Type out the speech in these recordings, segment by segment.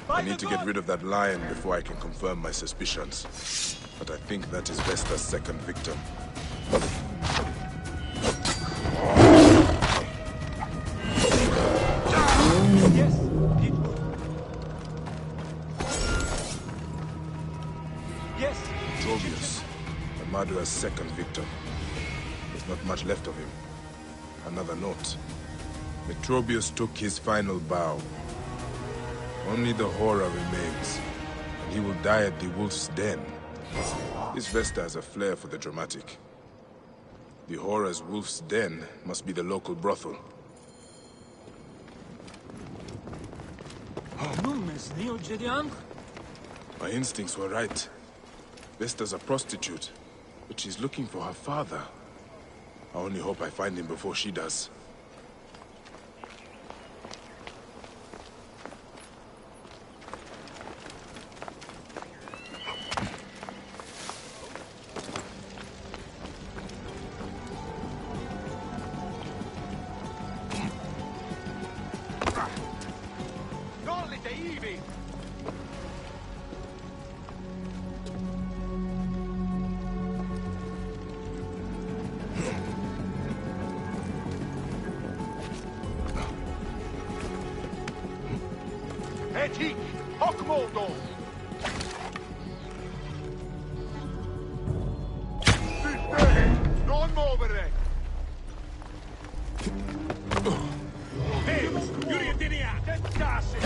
I need to get rid of that lion before I can confirm my suspicions. But I think that is Vesta's second victim. Yes, yes. Metrobius, Amadua's second victim. There's not much left of him. Another note. Metrobius took his final bow. Only the horror remains, and he will die at the wolf's den. This Vesta has a flair for the dramatic. The horror's wolf's den must be the local brothel. My instincts were right. Vesta's a prostitute, but she's looking for her father. I only hope I find him before she does. Etik, Hokmoldo! Non muovere! Ehi, Yuri Dinia, tentasse!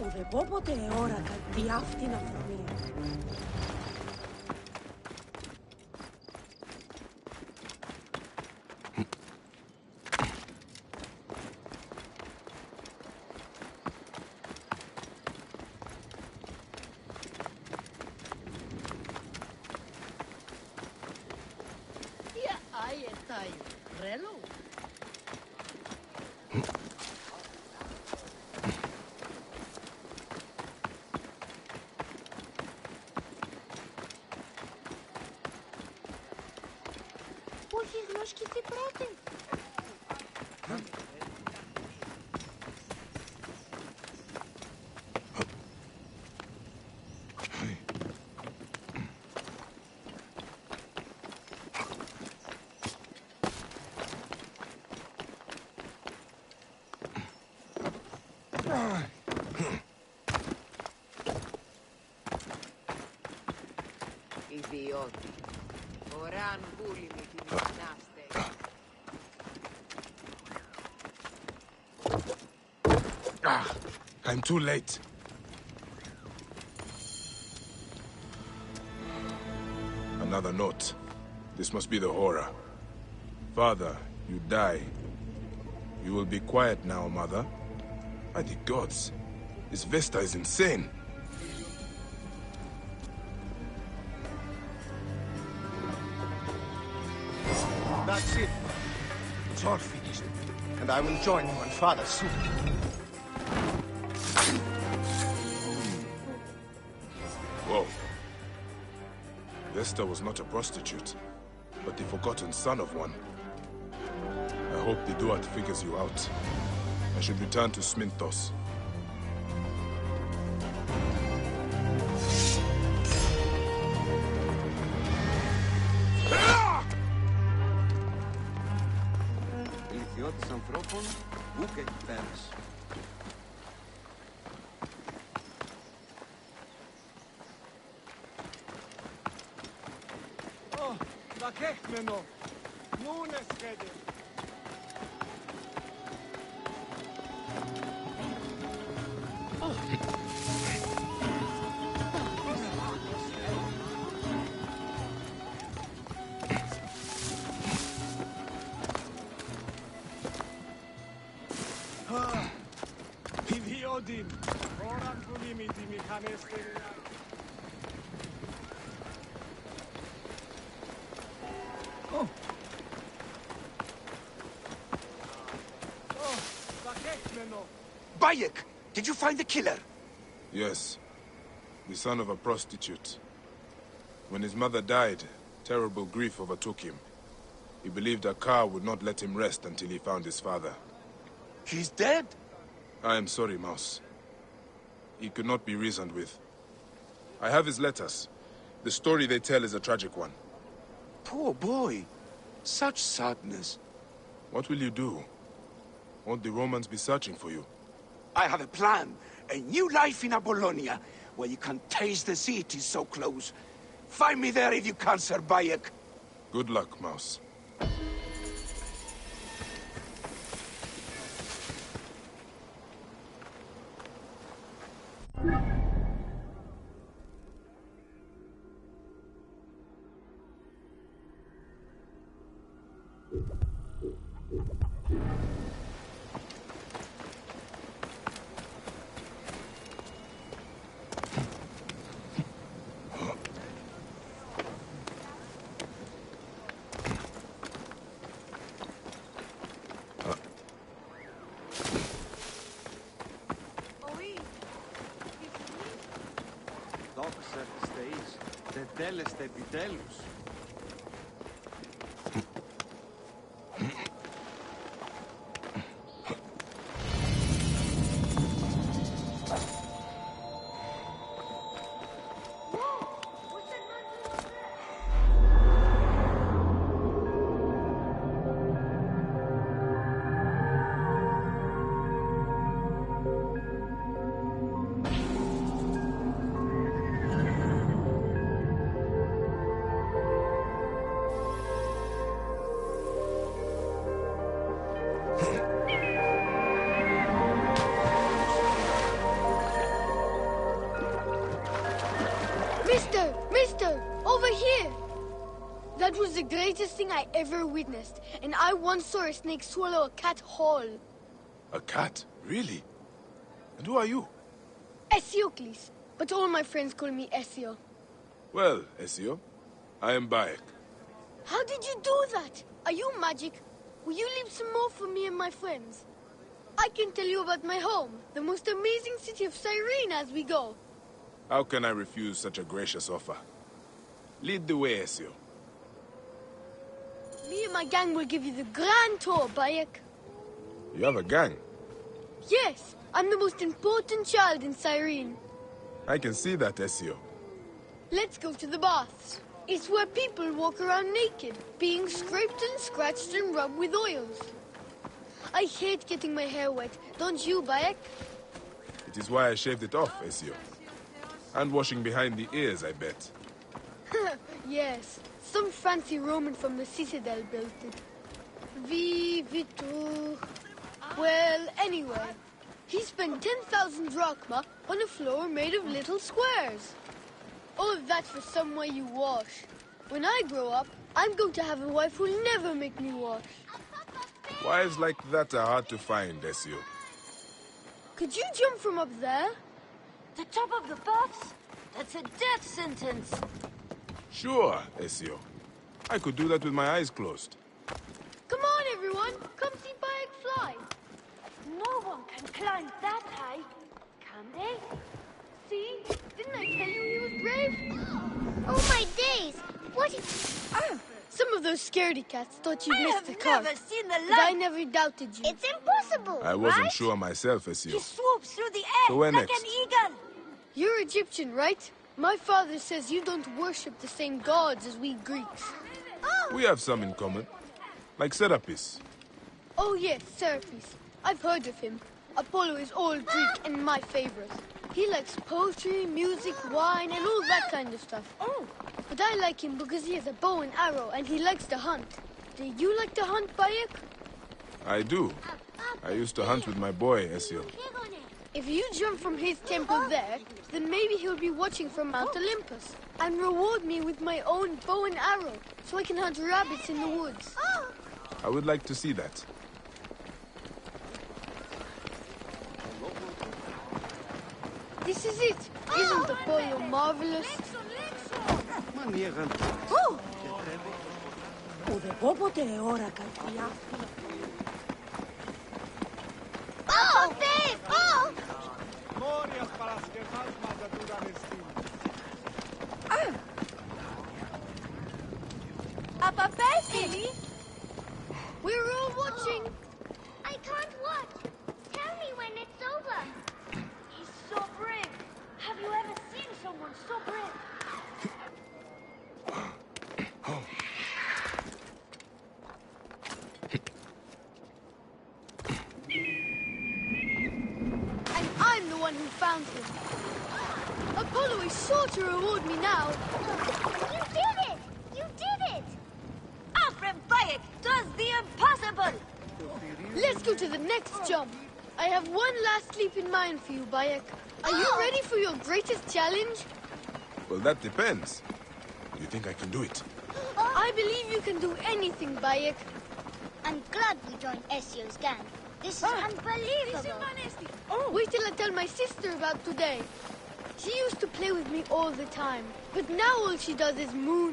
Ουδεπόποτε εόρακα τι αυτήν αφρονία. Ja, ai, tai, relo. Όχι γνώσκητη πρώτη. Ιδιώτη. Ωράν βούλη με την γυμνάστε. I'm too late. Another note. This must be the horror. Father, you die. You will be quiet now, mother. By the gods, this Vesta is insane. That's it. It's all finished. And I will join you and Father soon. Whoa. Vesta was not a prostitute, but the forgotten son of one. I hope the Duat figures you out. I should return to Sminthos. Ηλικιώτης ανθρώπων, ου και πέρας. Da kehmeno. Nun es rede. Bayek, did you find the killer? Yes. The son of a prostitute. When his mother died, terrible grief overtook him. He believed a car would not let him rest until he found his father. He's dead? I am sorry, Mouse. He could not be reasoned with. I have his letters. The story they tell is a tragic one. Poor boy. Such sadness. What will you do? Won't the Romans be searching for you? I have a plan. A new life in Apollonia, where you can taste the sea. It is so close. Find me there if you can, Sir Bayek. Good luck, Mouse. Τέλεστε επιτέλους. That was the greatest thing I ever witnessed, and I once saw a snake swallow a cat whole. A cat? Really? And who are you? Esiocles, but all my friends call me Ezio. Well, Ezio, I am Bayek. How did you do that? Are you magic? Will you leave some more for me and my friends? I can tell you about my home, the most amazing city of Cyrene as we go. How can I refuse such a gracious offer? Lead the way, Ezio. Me and my gang will give you the grand tour, Bayek. You have a gang? Yes, I'm the most important child in Cyrene. I can see that, Ezio. Let's go to the baths. It's where people walk around naked, being scraped and scratched and rubbed with oils. I hate getting my hair wet, don't you, Bayek? It is why I shaved it off, Ezio. And washing behind the ears, I bet. Yes, some fancy Roman from the Citadel built it. Vitu. Well, anyway, he spent 10,000 drachma on a floor made of little squares. All of that for somewhere you wash. When I grow up, I'm going to have a wife who'll never make me wash. Wives like that are hard to find, Ezio. Could you jump from up there? The top of the baths? That's a death sentence. Sure, Ezio. I could do that with my eyes closed. Come on, everyone. Come see Bayek fly. No one can climb that high, can they? See? Didn't I tell you he was brave? Oh, my days. What Some of those scaredy cats thought you'd missed the car. I've never seen the But I light. never doubted you. It's impossible. I wasn't Right? sure myself, He Ezio. swoops through the air So where like next? an eagle. You're Egyptian, right? My father says you don't worship the same gods as we Greeks. We have some in common. Like Serapis. Oh yes, Serapis. I've heard of him. Apollo is all Greek and my favorite. He likes poetry, music, wine, and all that kind of stuff. Oh, But I like him because he has a bow and arrow and he likes to hunt. Do you like to hunt, Bayek? I do. I used to hunt with my boy, Ezio. If you jump from his temple there, then maybe he'll be watching from Mount Olympus and reward me with my own bow and arrow so I can hunt rabbits in the woods. I would like to see that. This is it. Isn't the polo marvelous? Ουδεπόποτε όρακα διάφθηνα. Oh, babe! Oh! We're all watching. I can't watch. Tell me when it's over. He's so brave. Have you ever seen someone so brave? And I'm the one who found him. Apollo is sure to reward me now. You did it! You did it! Alfred Bayek does the impossible! Let's go to the next jump. I have one last leap in mind for you, Bayek. Are you ready for your greatest challenge? Well, that depends. Do you think I can do it? I believe you can do anything, Bayek. I'm glad we joined Ezio's gang. This is unbelievable. Wait till I tell my sister about today. She used to play with me all the time, but now all she does is moon.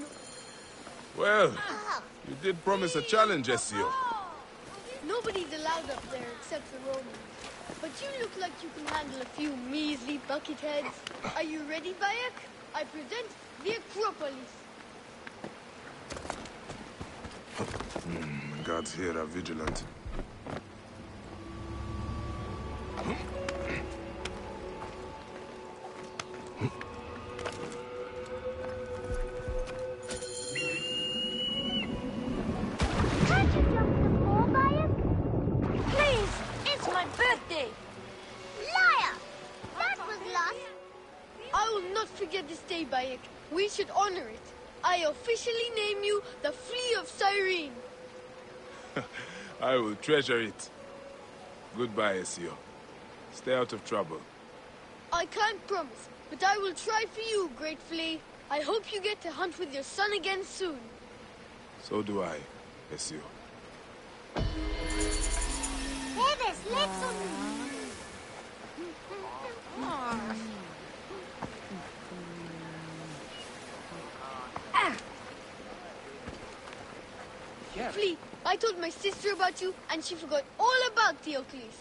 Well, you did promise a challenge, Ezio. Nobody's allowed up there except the Romans. But you look like you can handle a few measly bucket heads. Are you ready, Bayek? I present the Acropolis. The guards here are vigilant. Can't you jump the floor, Bayek? Please! It's my birthday! Liar! That was lost. I will not forget this day, Bayek. We should honor it. I officially name you the Flea of Cyrene. I will treasure it. Goodbye, Ezio. Stay out of trouble. I can't promise, but I will try for you, Great Flea. I hope you get to hunt with your son again soon. So do I, Ezio. Debes, let's Flea, I told my sister about you, and she forgot all about Theocles.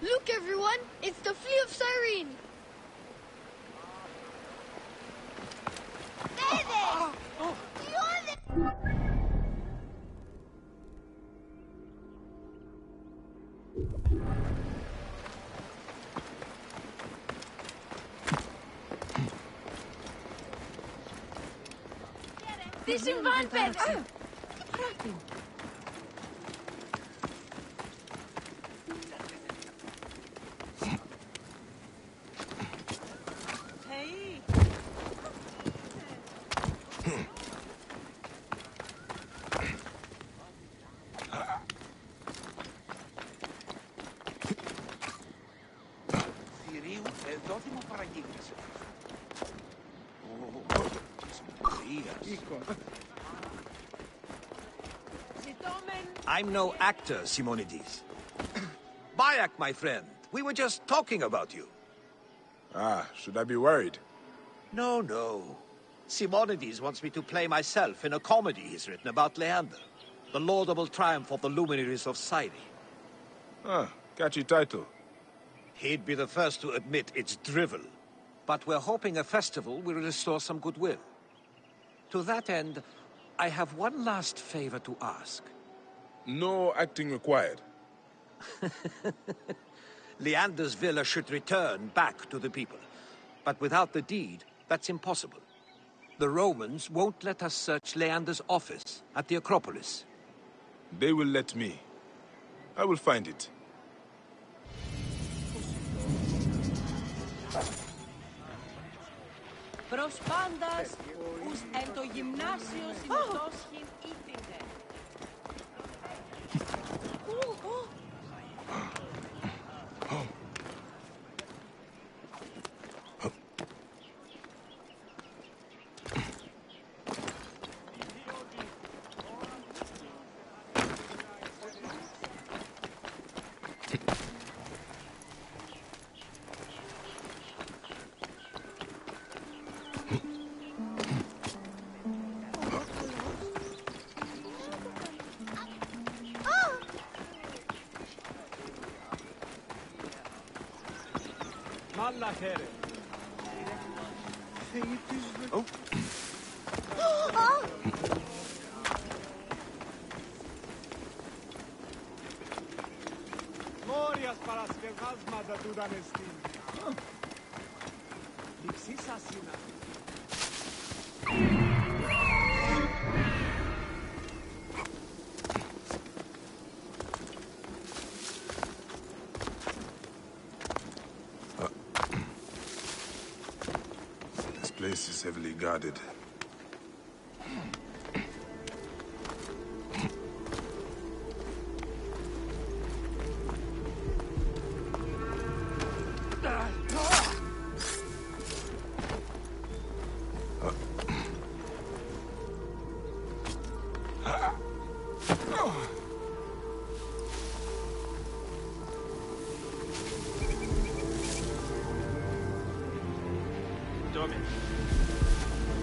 Look, everyone, it's the Flea of Cyrene. Τι συμβάν πέρσι! Θηρίου, εδώ δημοπαραγγείλησε. I'm no actor, Simonides. Bayek, my friend, we were just talking about you. Ah, should I be worried? No, no. Simonides wants me to play myself in a comedy he's written about Leander, the laudable triumph of the luminaries of Syri. Ah, catchy title. He'd be the first to admit it's drivel, but we're hoping a festival will restore some goodwill. To that end, I have one last favor to ask. No acting required. Leander's villa should return back to the people. But without the deed, that's impossible. The Romans won't let us search Leander's office at the Acropolis. They will let me. I will find it. Προς πάντας, ους εν το γυμνάσιο συμμετόσχην ήθινται. Μόριας παρασκευάσματα του ήταν εστίν. Λυξή σας είναι. This place is heavily guarded.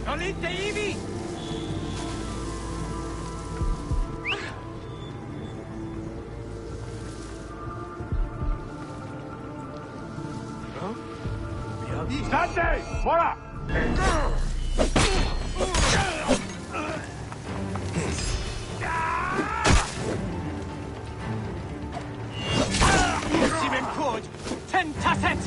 Salite ivi! State! Ora! Ultimem cord! Tentaset!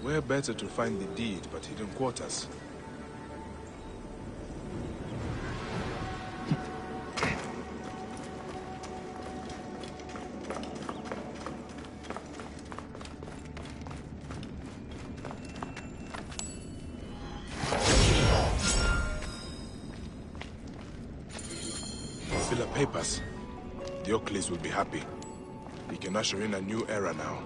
Where better to find the deed but hidden quarters? Fill up papers. The Oakleys will be happy. We can usher in a new era now.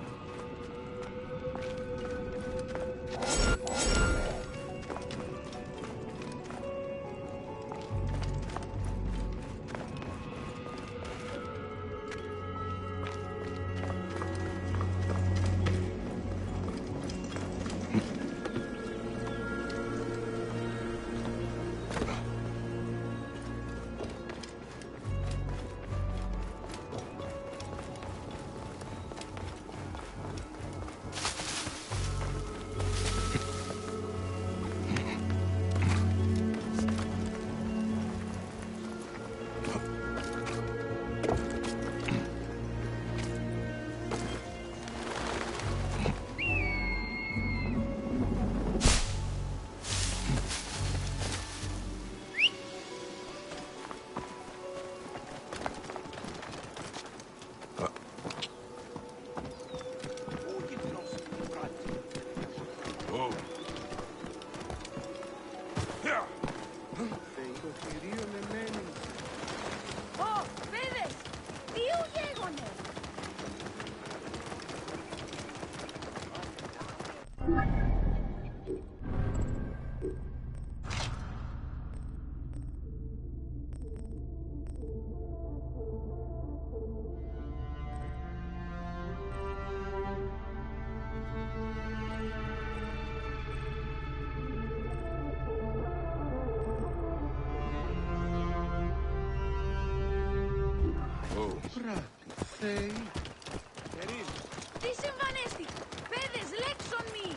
Τι συμβανέστη! Πέδες, λέξον μη!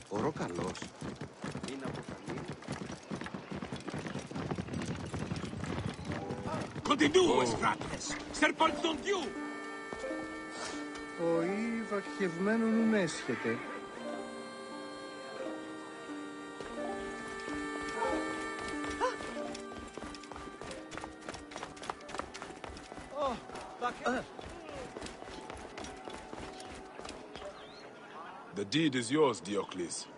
Ωρό καλός. Είναι αποκαλεί. Continuez, fratres! Serpenton Dieu! Ο Ιβ αρχευμένον ουν έσχεται. The deed is yours, Diocles.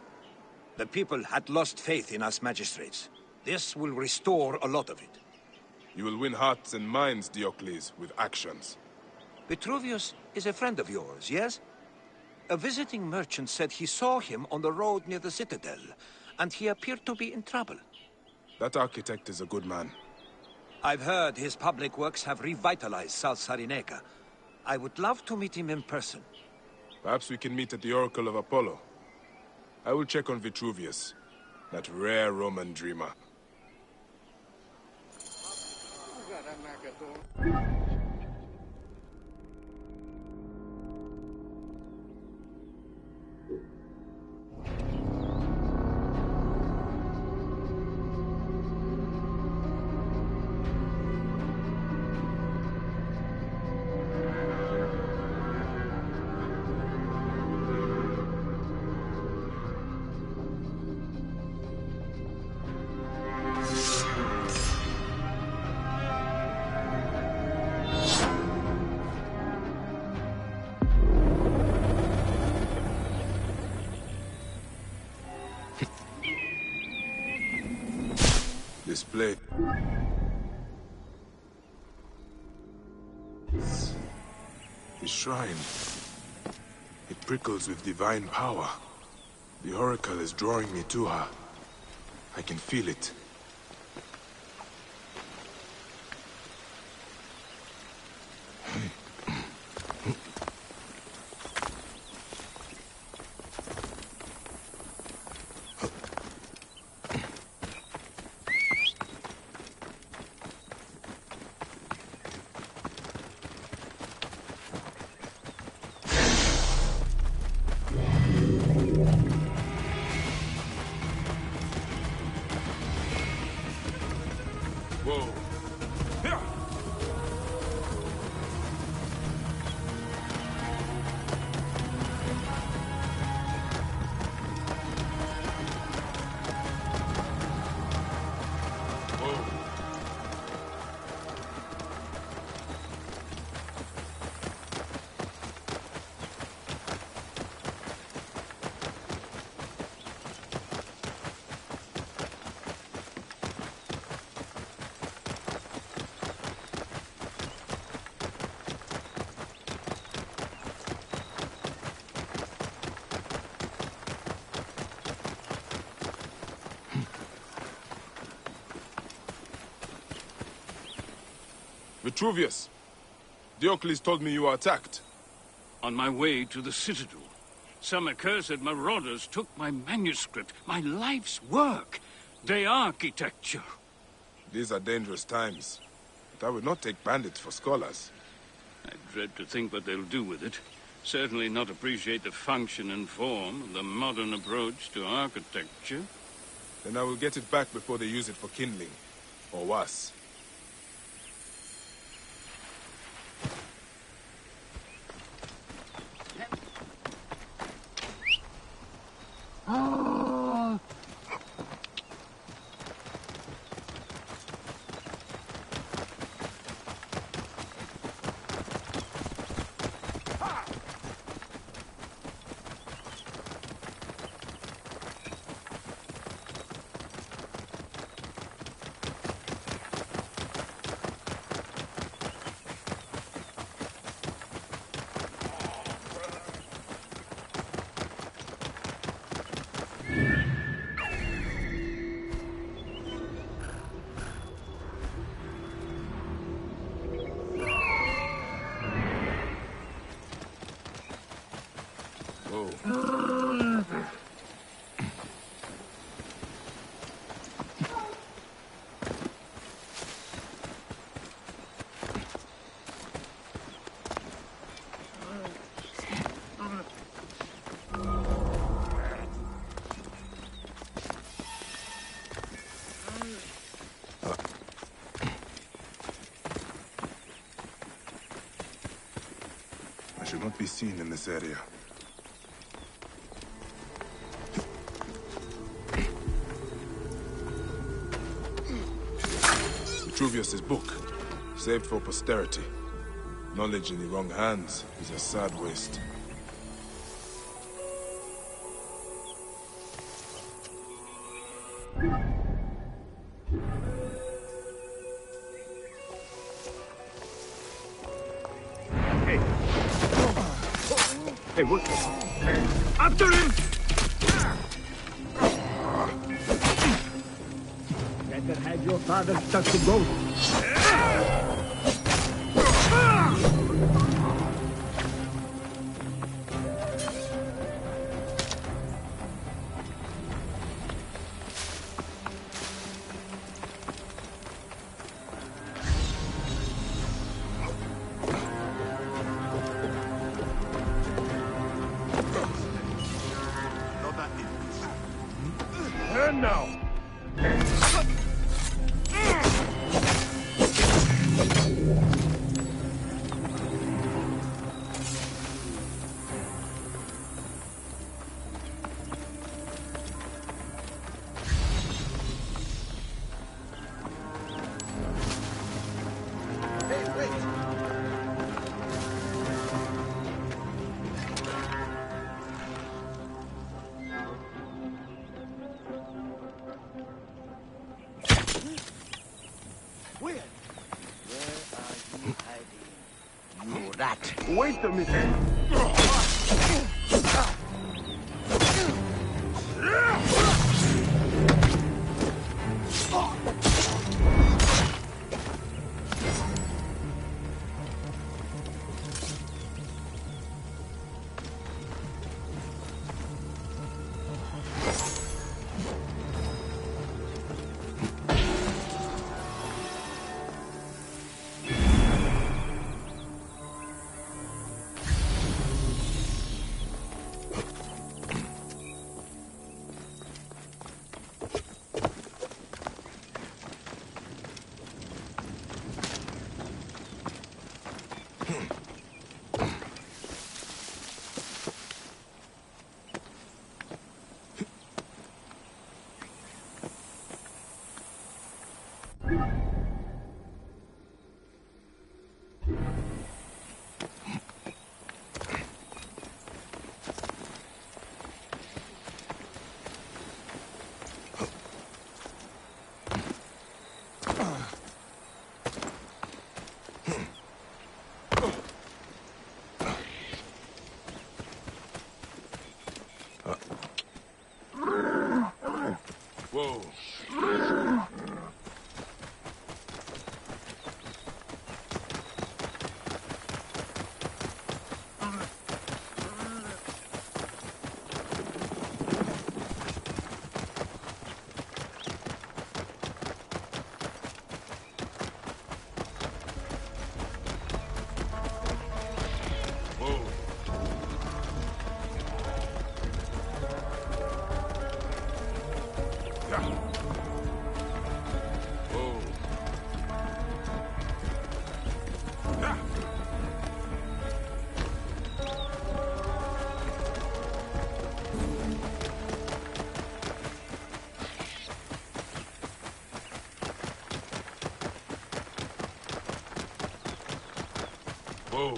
The people had lost faith in us magistrates. This will restore a lot of it. You will win hearts and minds, Diocles, with actions. Vitruvius is a friend of yours, yes? A visiting merchant said he saw him on the road near the citadel, and he appeared to be in trouble. That architect is a good man. I've heard his public works have revitalized South Cyrenaica. I would love to meet him in person. Perhaps we can meet at the Oracle of Apollo. I will check on Vitruvius, that rare Roman dreamer. This blade. The shrine. It prickles with divine power. The Oracle is drawing me to her. I can feel it. Whoa. Vitruvius, Diocles told me you were attacked. On my way to the citadel, some accursed marauders took my manuscript, my life's work, the architecture. These are dangerous times, but I would not take bandits for scholars. I dread to think what they'll do with it. Certainly not appreciate the function and form of the modern approach to architecture. Then I will get it back before they use it for kindling, or worse. I should not be seen in this area. Vitruvius's book, saved for posterity. Knowledge in the wrong hands is a sad waste. Hey, what? After him! Better have your father touch the boat. And now! Wait a minute. Whoa. Whoa.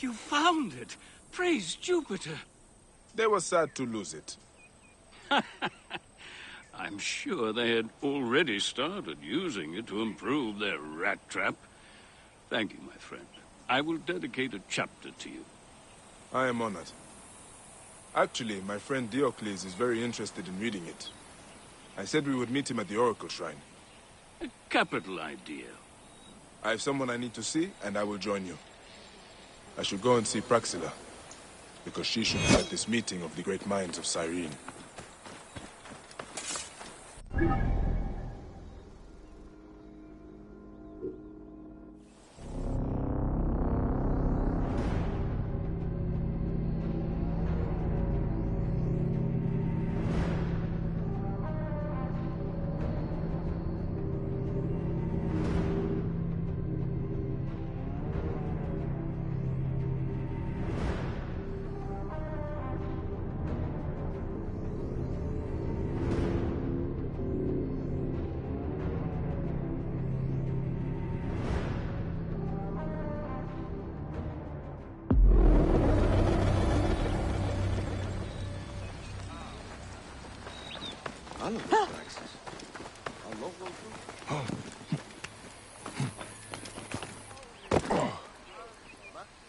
You found it! Praise Jupiter! They were sad to lose it. I'm sure they had already started using it to improve their rat trap. Thank you, my friend. I will dedicate a chapter to you. I am honored. Actually, my friend Diocles is very interested in reading it. I said we would meet him at the Oracle Shrine. A capital idea. I have someone I need to see, and I will join you. I should go and see Praxilla, because she should be at this meeting of the great minds of Cyrene.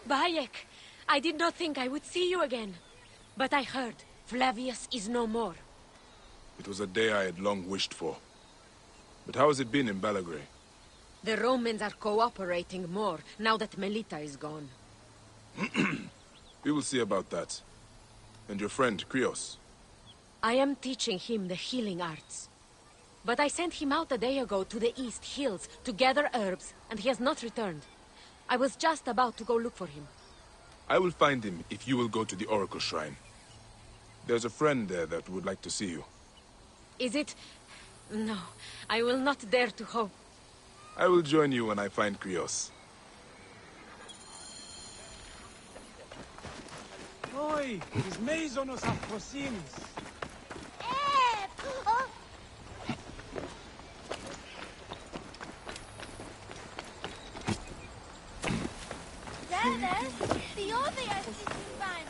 Bayek, I did not think I would see you again. But I heard Flavius is no more. It was a day I had long wished for. But how has it been in Belgrade? The Romans are cooperating more now that Melita is gone. We will see about that. And your friend, Krios? I am teaching him the healing arts. But I sent him out a day ago to the East Hills to gather herbs, and he has not returned. I was just about to go look for him. I will find him if you will go to the Oracle Shrine. There's a friend there that would like to see you. Is it... No, I will not dare to hope. I will join you when I find Krios. Oi, τις μέιζονος αφροσύνης. Dennis, the obvious is fun.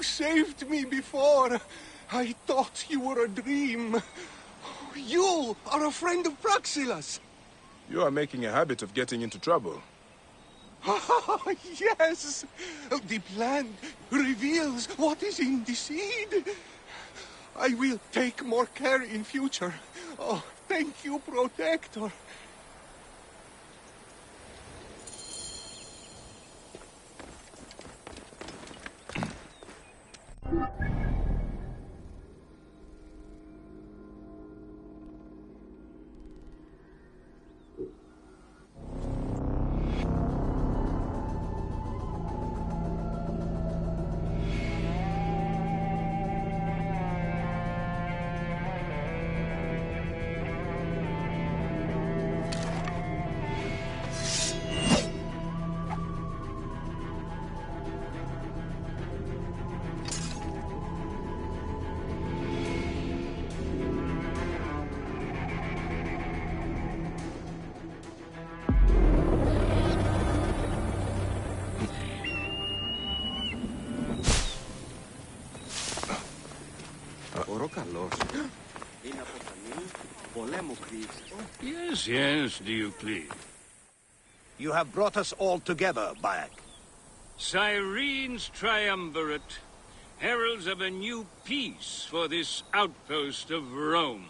Saved me before. I thought you were a dream. You are a friend of Praxilas. You are making a habit of getting into trouble. Yes. The plant reveals what is in the seed. I will take more care in future. Oh, thank you, Protector. Yes, yes, Diocles. You have brought us all together, Bayek. Cyrene's triumvirate, heralds of a new peace for this outpost of Rome.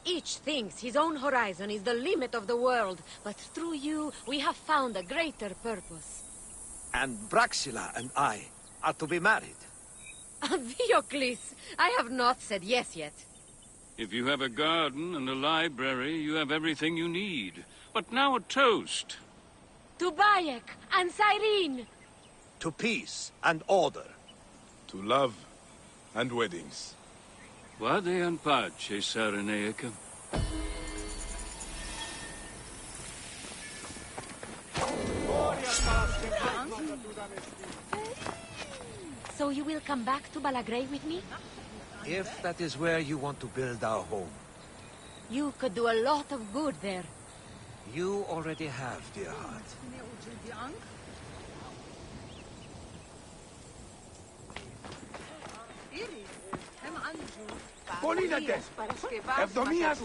Each thinks his own horizon is the limit of the world, but through you, we have found a greater purpose. And Praxila and I are to be married. Diocles, I have not said yes yet. If you have a garden and a library, you have everything you need. But now a toast. To Bayek and Cyrene. To peace and order. To love and weddings. Vade in pace, Cyrenaica. So you will come back to Balagray with me? If that is where you want to build our home. You could do a lot of good there. You already have, dear heart. Πολύνατες! Εβδομίας!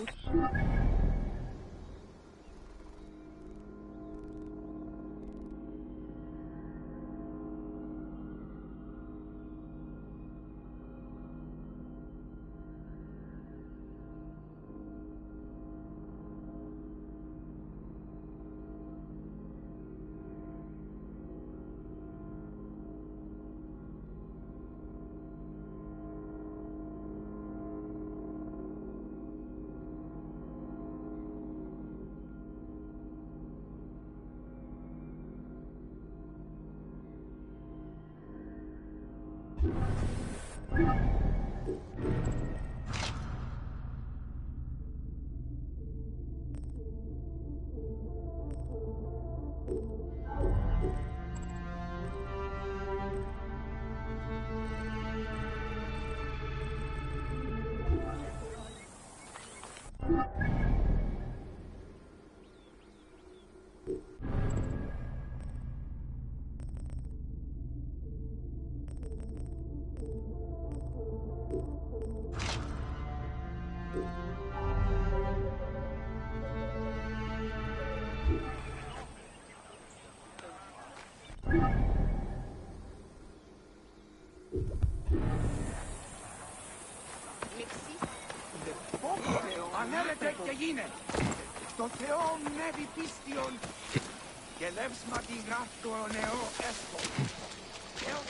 Ανέλετε και γίνε. Το Θεό νεύει πίστιον και λεύσματι γράφτο ο νεό έσχο. Και ο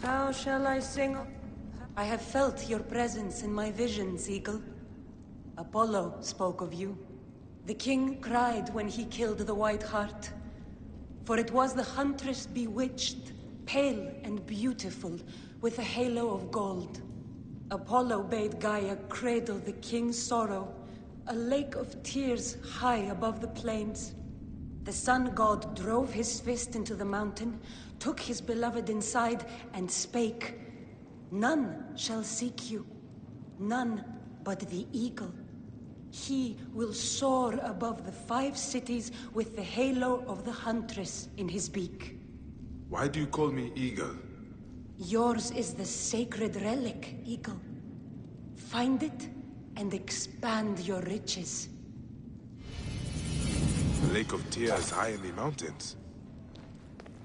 How shall I sing? I have felt your presence in my visions, Eagle. Apollo spoke of you. The king cried when he killed the White Hart. For it was the huntress bewitched, pale and beautiful, with a halo of gold. Apollo bade Gaia cradle the king's sorrow, a lake of tears high above the plains. The sun god drove his fist into the mountain, took his beloved inside, and spake, "None shall seek you, none but the eagle. He will soar above the 5 cities with the halo of the huntress in his beak." Why do you call me Eagle? Yours is the sacred relic, Eagle. Find it and expand your riches. The Lake of Tears high in the mountains.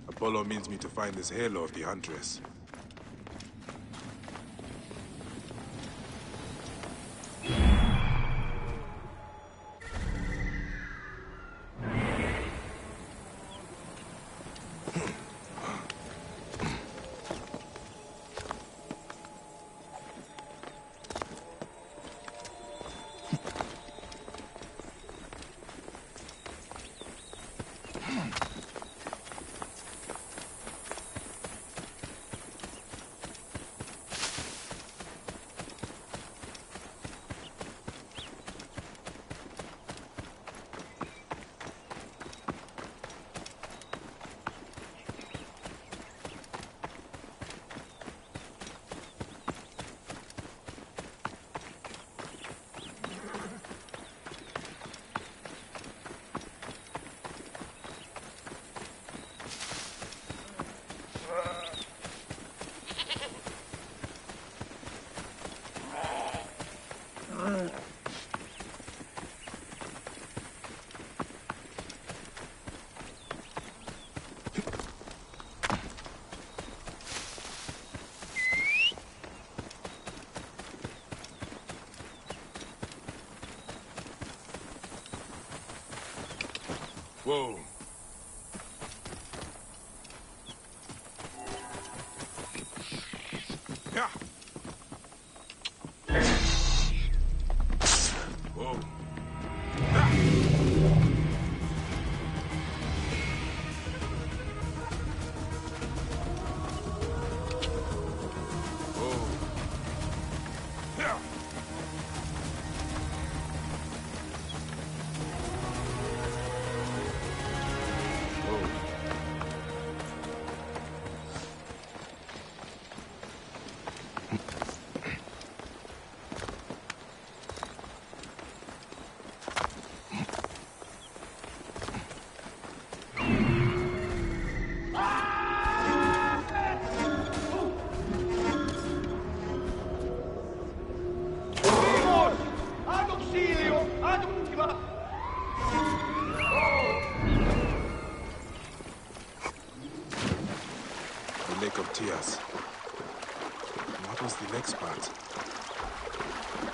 Apollo means me to find this halo of the Huntress. Whoa. Yeah. Whoa. What was the next part?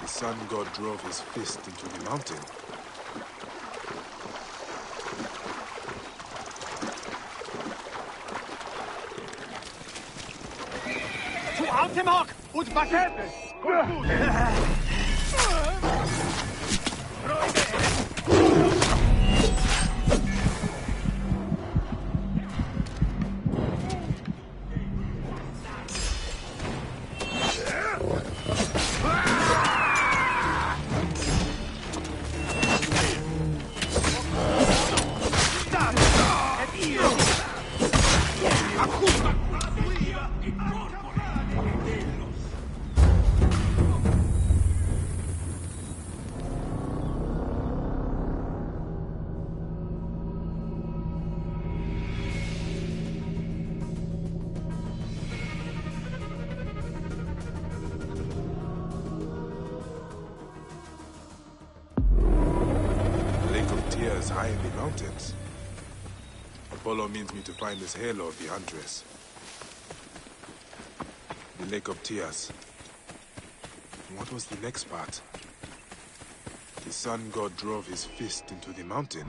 The sun god drove his fist into the mountain. Zu Altemok und Baketes! High in the mountains. Apollo means me to find this halo of the Huntress. The Lake of Tears. And what was the next part? The sun god drove his fist into the mountain.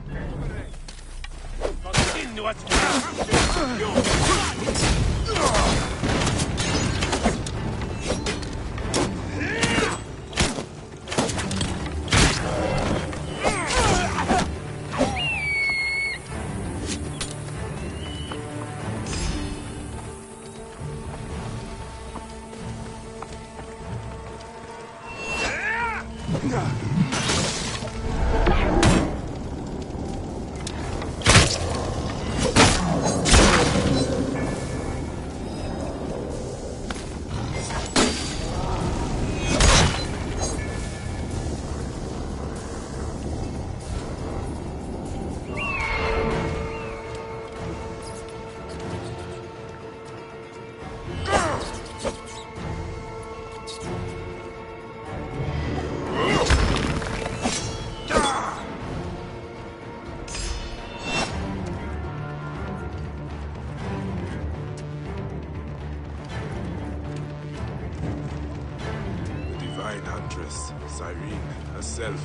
Huntress, Cyrene herself.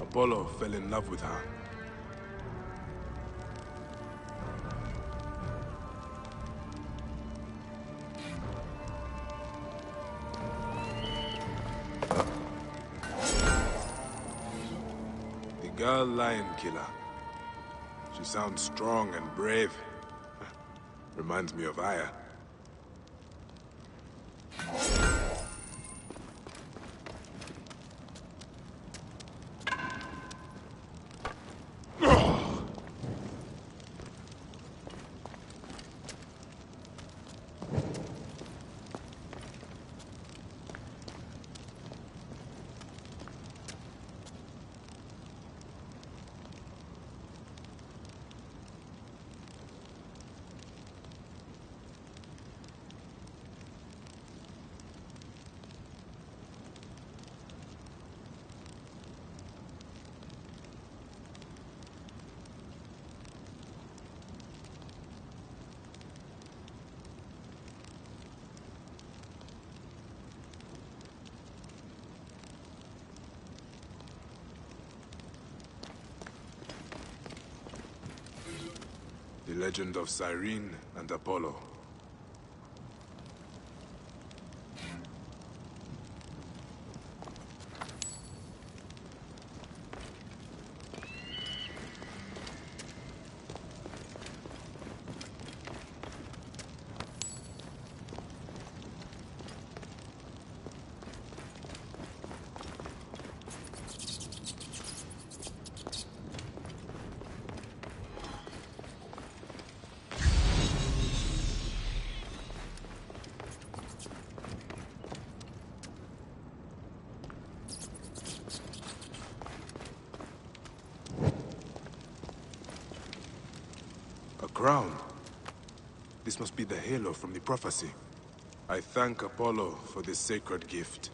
Apollo fell in love with her. Girl lion killer. She sounds strong and brave. Reminds me of Aya. legend of Cyrene and Apollo. Crown. This must be the halo from the prophecy. I thank Apollo for this sacred gift.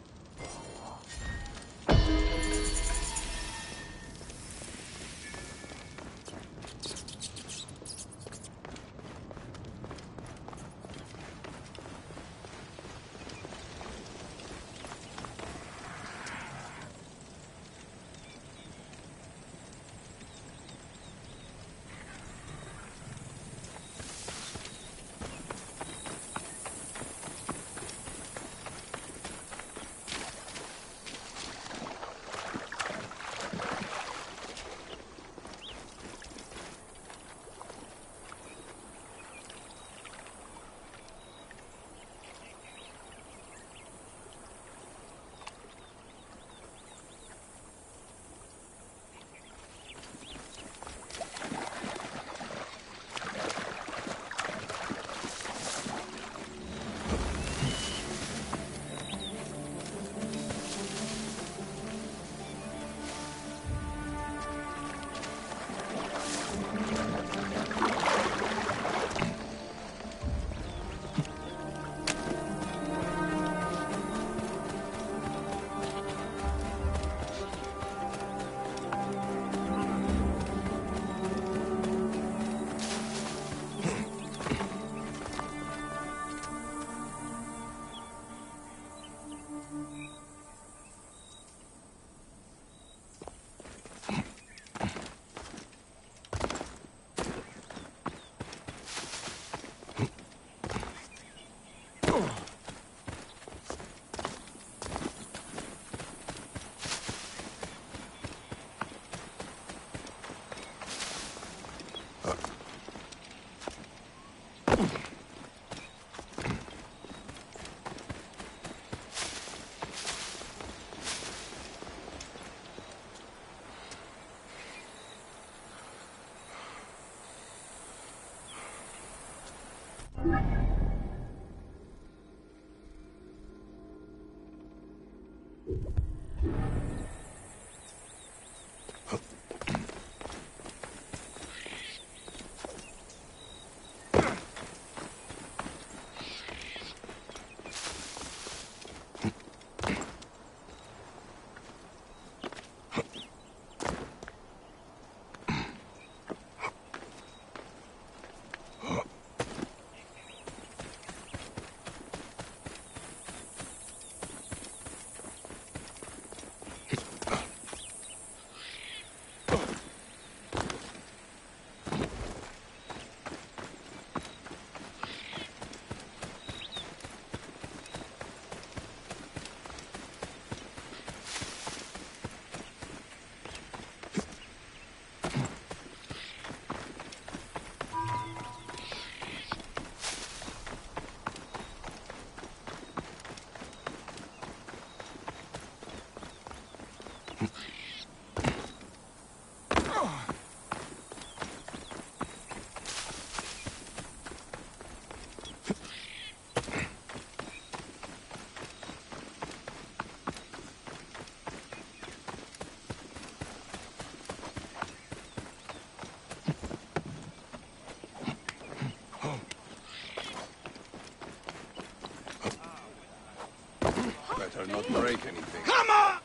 Better not break anything. Come on!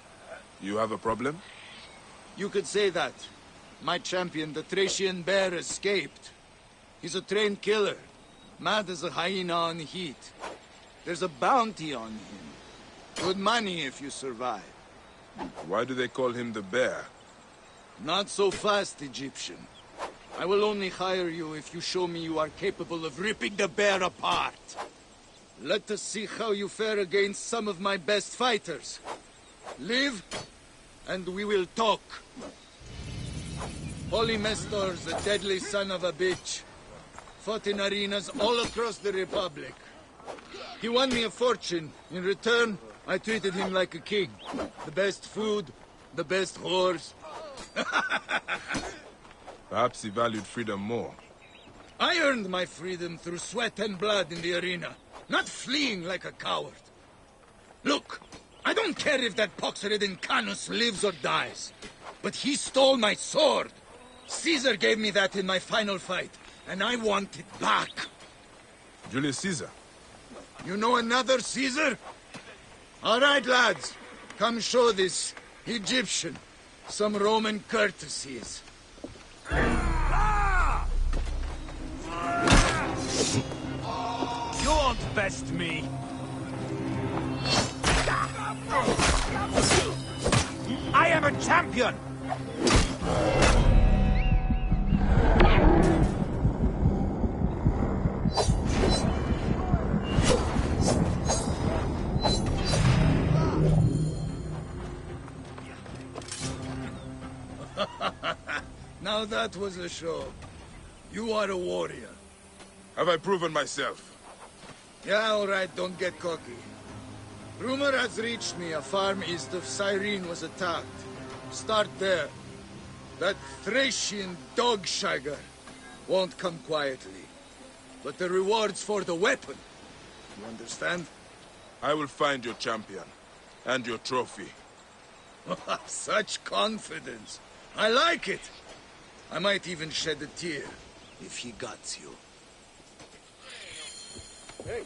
You have a problem? You could say that. My champion, the Thracian bear, escaped. He's a trained killer. Mad as a hyena on heat. There's a bounty on him. Good money if you survive. Why do they call him the bear? Not so fast, Egyptian. I will only hire you if you show me you are capable of ripping the bear apart. Let us see how you fare against some of my best fighters. Live, and we will talk. Polymestor's a deadly son of a bitch. Fought in arenas all across the Republic. He won me a fortune. In return, I treated him like a king. The best food, the best whores. Perhaps he valued freedom more. I earned my freedom through sweat and blood in the arena, not fleeing like a coward. Look, I don't care if that pox-ridden Canus lives or dies, but he stole my sword. Caesar gave me that in my final fight, and I want it back. Julius Caesar? You know another Caesar? All right, lads. Come show this Egyptian some Roman courtesies. You won't best me. I am a champion! Now that was a show. You are a warrior. Have I proven myself? Yeah, all right, don't get cocky. Rumor has reached me a farm east of Cyrene was attacked. Start there. That Thracian dog-shagger won't come quietly. But the reward's for the weapon. You understand? I will find your champion. And your trophy. Such confidence. I like it. I might even shed a tear if he got you. Hey.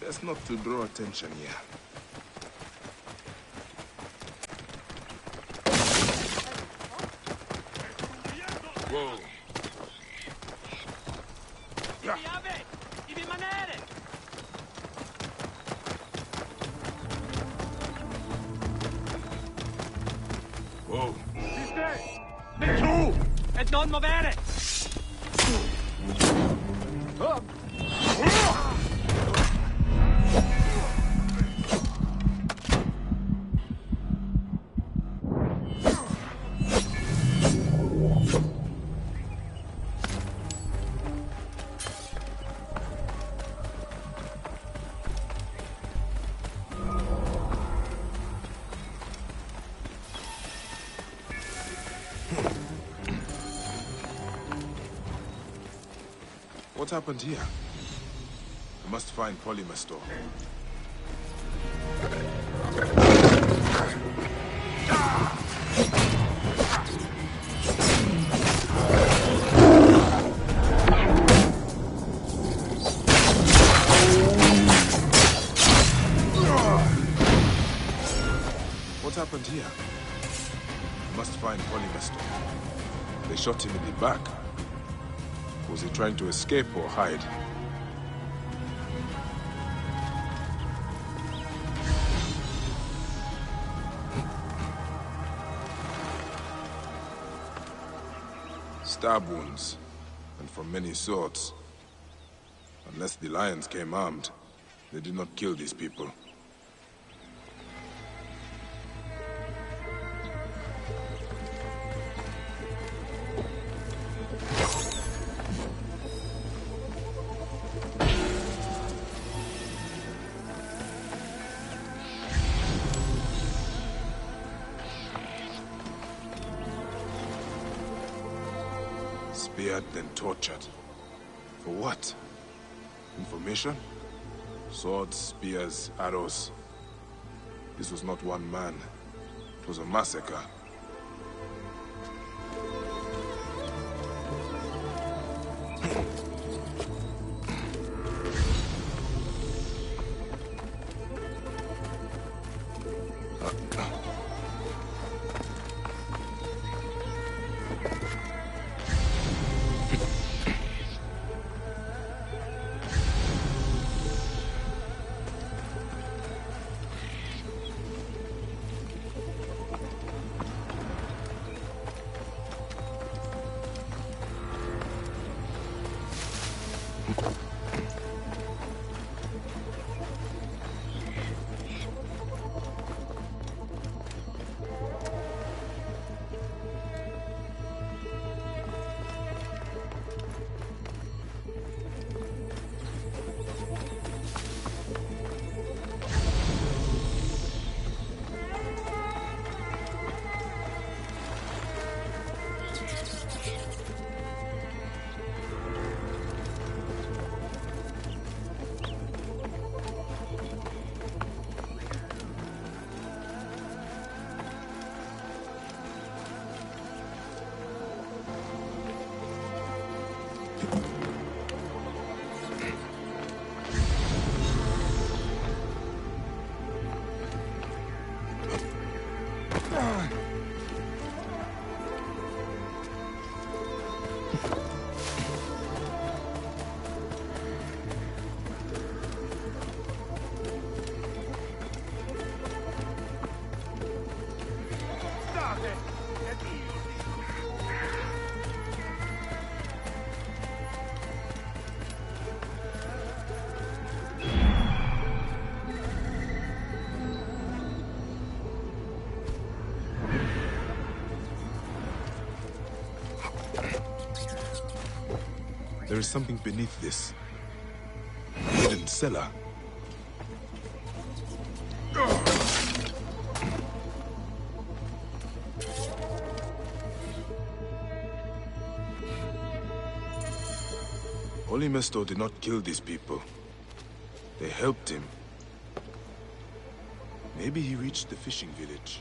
Best not to draw attention here. Whoa. Yeah. Devi rimanere! Whoa. Di giù! E non muovere! What happened here? I must find Polymestor. What happened here? I must find Polymestor. They shot him in the back. Was he trying to escape or hide? Stab wounds, and from many sorts. Unless the lions came armed, they did not kill these people. Speared, then tortured. For what? Information? Swords, spears, arrows. This was not one man. It was a massacre. There is something beneath this. A hidden cellar. Holy Mesto did not kill these people. They helped him. Maybe he reached the fishing village.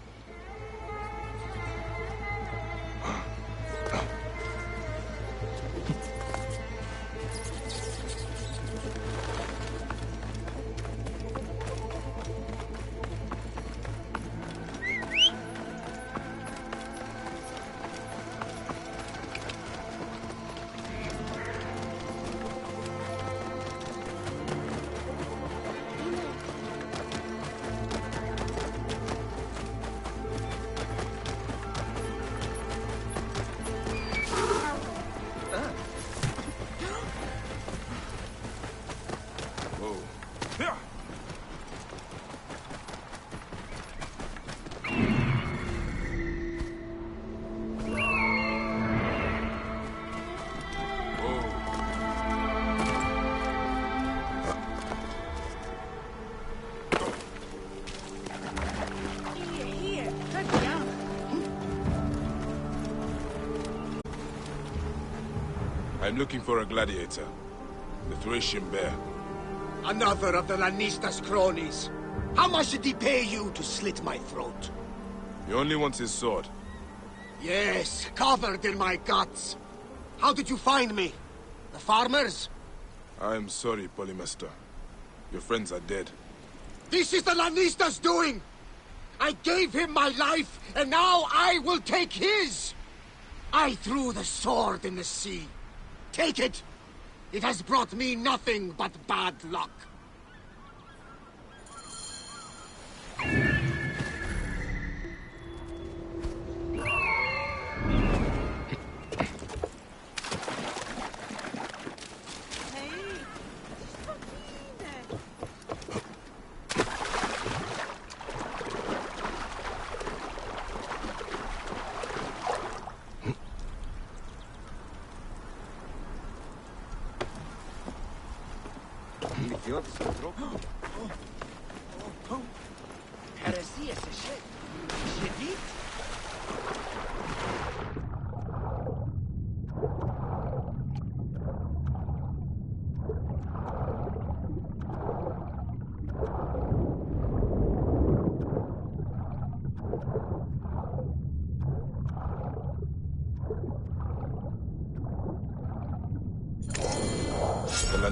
I'm looking for a gladiator. The Thracian bear. Another of the Lannista's cronies. How much did he pay you to slit my throat? He only wants his sword. Yes, covered in my guts. How did you find me? The farmers? I'm sorry, Polymester. Your friends are dead. This is the Lannista's doing! I gave him my life, and now I will take his! I threw the sword in the sea. Take it! It has brought me nothing but bad luck.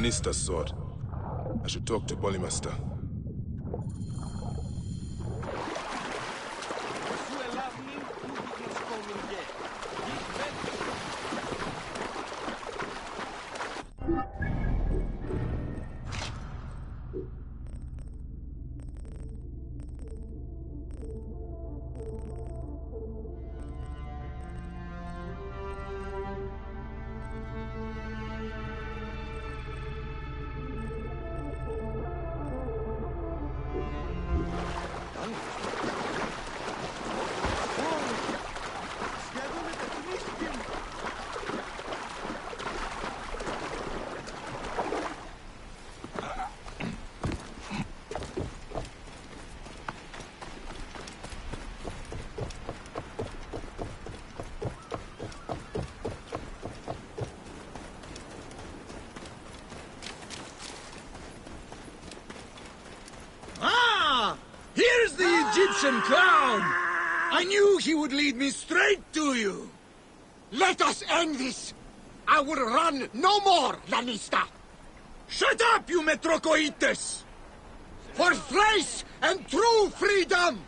Lannister's sword. I should talk to Polymaster. Egyptian clown! I knew he would lead me straight to you! Let us end this! I will run no more, Lannister! Shut up, you Metrocoites! For thrice and true freedom!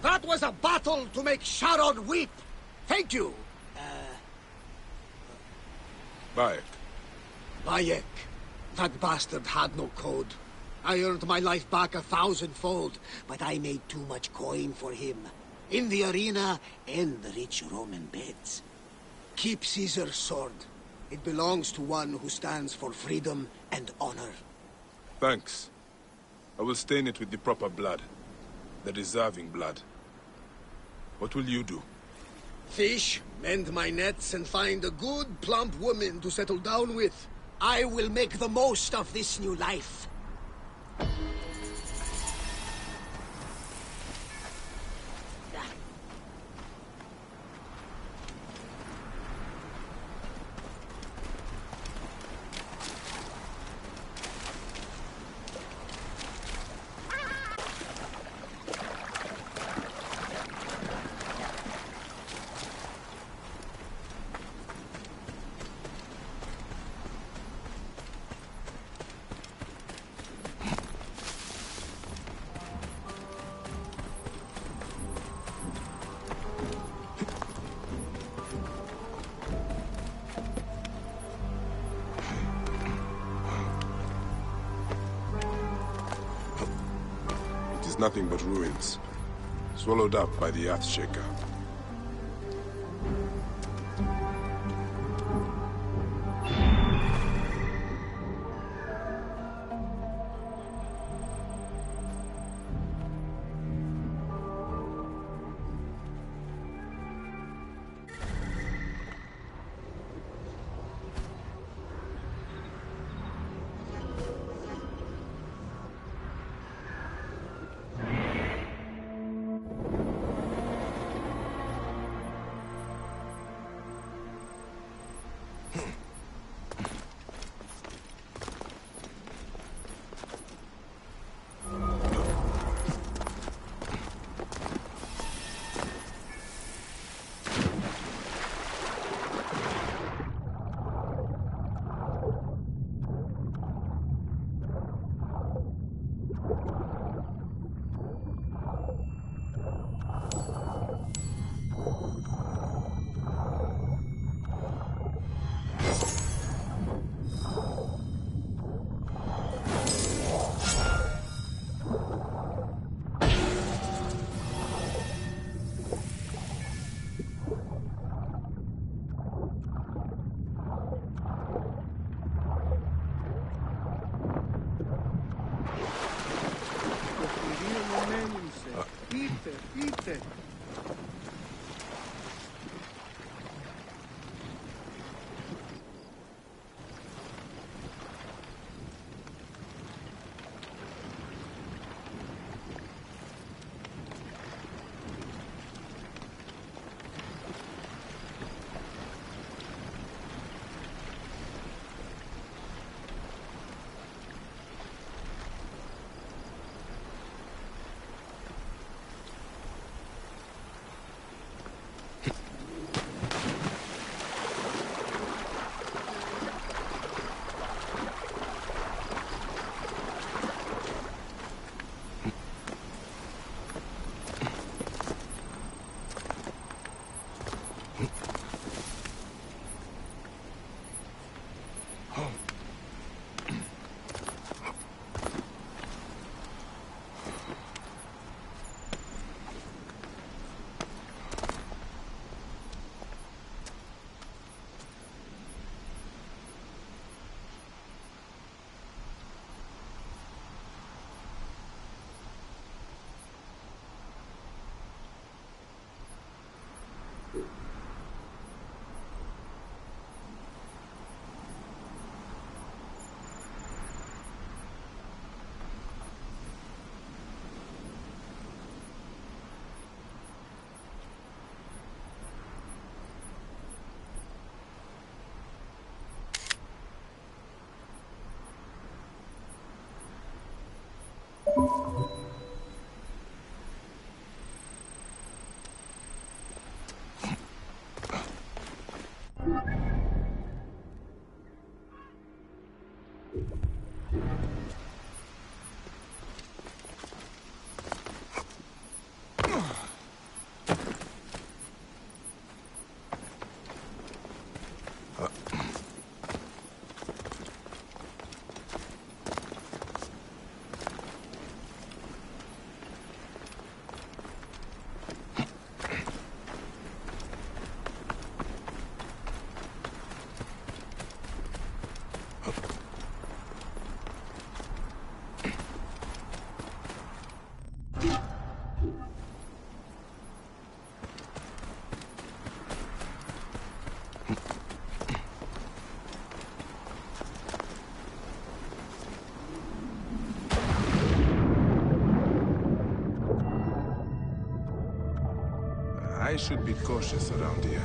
That was a battle to make Sharon weep. Thank you. Bayek. Bayek. That bastard had no code. I earned my life back 1,000-fold, but I made too much coin for him. In the arena and the rich Roman beds. Keep Caesar's sword. It belongs to one who stands for freedom and honor. Thanks. I will stain it with the proper blood. The deserving blood. What will you do? Fish, mend my nets, and find a good, plump woman to settle down with. I will make the most of this new life. Nothing but ruins, swallowed up by the Earthshaker. I should be cautious around here.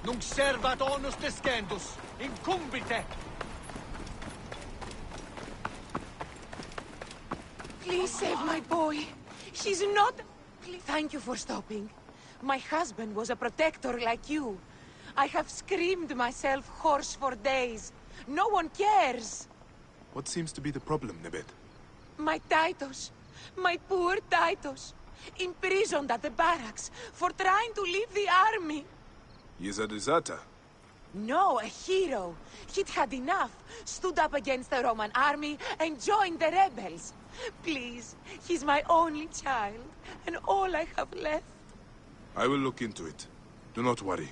Nunc servat onus descendus, incumbite! Please save my boy. He's not... Please. Thank you for stopping. My husband was a protector like you. I have screamed myself hoarse for days. No one cares. What seems to be the problem, Nebet? My Titus. My poor Titus. Imprisoned at the barracks for trying to leave the army. He's a deserter. No, a hero. He'd had enough, stood up against the Roman army, and joined the rebels. Please, he's my only child, and all I have left. I will look into it. Do not worry.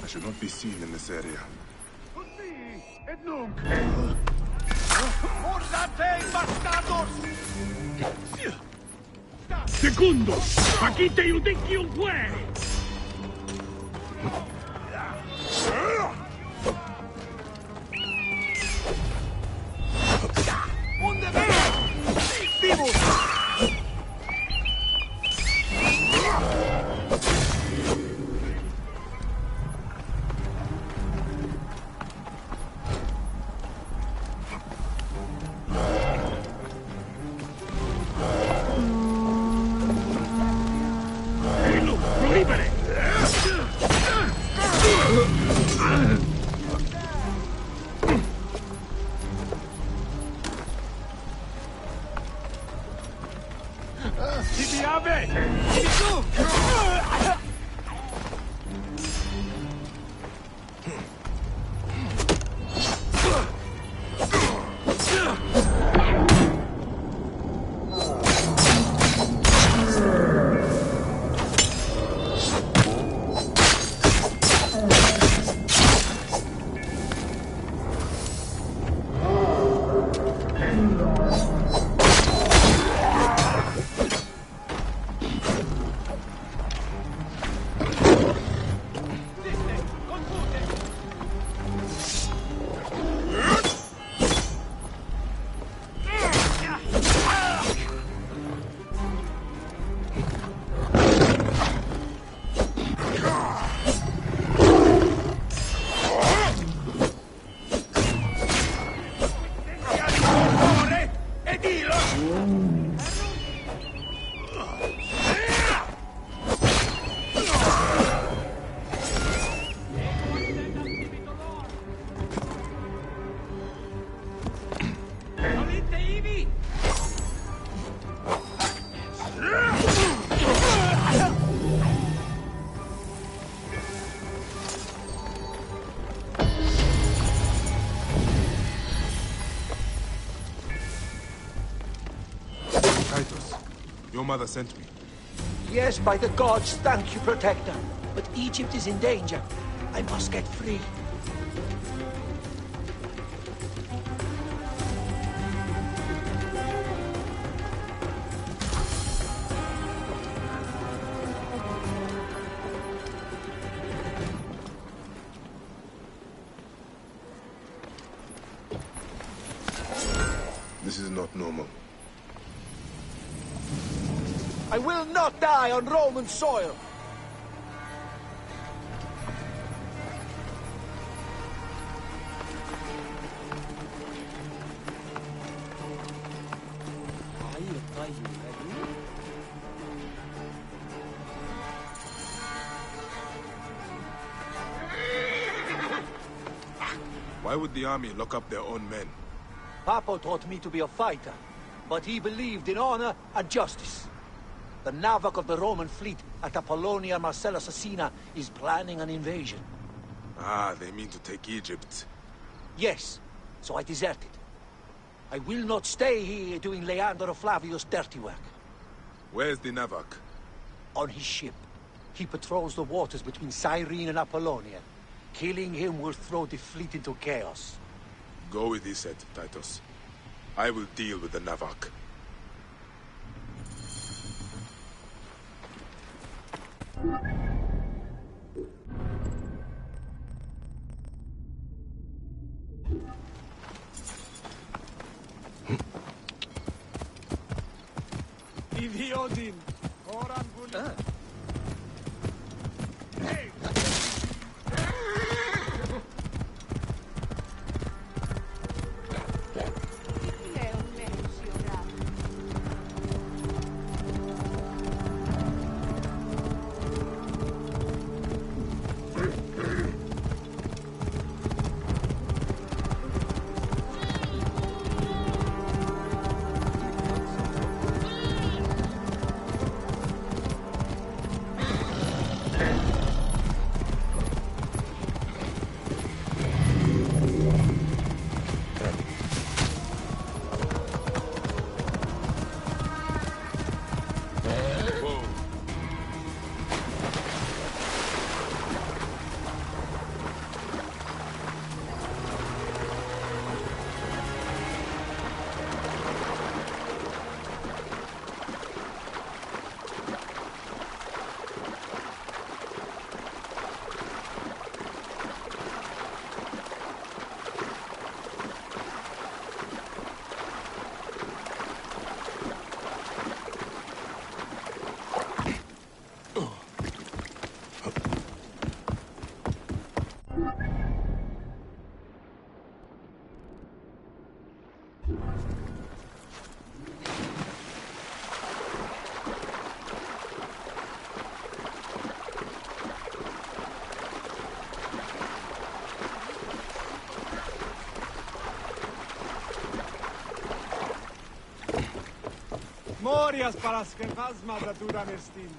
I should not be seen in this area. Sed nunc! Forsate, bastardos! Secundus! Facite iudicium pueri! Unde venit? Vimus! Your mother sent me. Yes, by the gods, thank you, Protector. But Egypt is in danger. I must get free. This is not normal. I will not die on Roman soil! Why would the army lock up their own men? Papa taught me to be a fighter, but he believed in honor and justice. The Navak of the Roman fleet at Apollonia Marcella Assassina is planning an invasion. Ah, they mean to take Egypt. Yes, so I deserted. I will not stay here doing Leander Flavius' dirty work. Where's the Navak? On his ship. He patrols the waters between Cyrene and Apollonia. Killing him will throw the fleet into chaos. Go with Iset, Titus. I will deal with the Navak. Idiodin! Oran Gulin! Morias paraskevasmata duranestin.